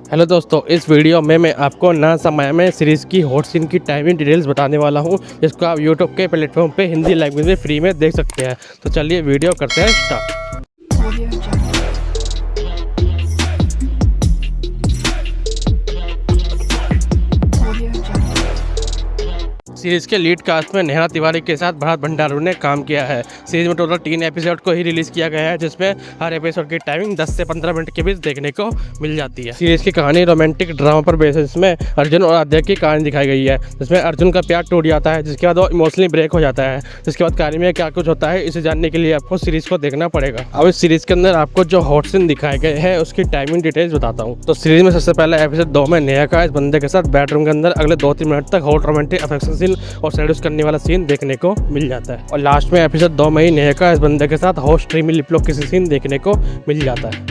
Hello दोस्तों, इस video में मैं आपको ना समय में सीरीज़ की हॉट सीन की टाइमिंग डिटेल्स बताने वाला हूं, जिसको आप यूट्यूब के प्लेटफॉर्म पे हिंदी लैंग्वेज में फ्री में देख सकते हैं। तो चलिए वीडियो करते हैं स्टार्ट। सीरीज़ के लीड कास्ट में नेहा तिवारी के साथ भरत भंडारू ने काम किया है। सीरीज में टोटल 3 एपिसोड को ही रिलीज़ किया गया है, जिसमें हर एपिसोड की टाइमिंग 10 से 15 मिनट के बीच देखने को मिल जाती है। सीरीज़ की कहानी रोमांटिक ड्रामा पर बेस है, जिसमें अर्जुन और आद्या की कहानी दिखाई गई है, जिसमें अर्जुन का प्यार टूट जाता है, जिसके बाद वो इमोशनली ब्रेक हो जाता है। जिसके बाद कहानी में क्या कुछ होता है, इसे जानने के लिए आपको सीरीज़ को देखना पड़ेगा। अब इस सीरीज़ के अंदर आपको जो हॉट सीन दिखाए गए हैं उसकी टाइमिंग डिटेल्स बताता हूँ। तो सीरीज में सबसे पहले एपिसोड 2 में नेहा का इस बंदे के साथ बेडरूम के अंदर अगले 2-3 मिनट तक हॉट रोमांटिक अफेक्शन सीन और सेड्यूस करने वाला सीन देखने को मिल जाता है। और लास्ट में एपिसोड 2 में ही नेहा का इस बंदे के साथ हॉट स्ट्रीमी लिपलॉक किसी सीन देखने को मिल जाता है।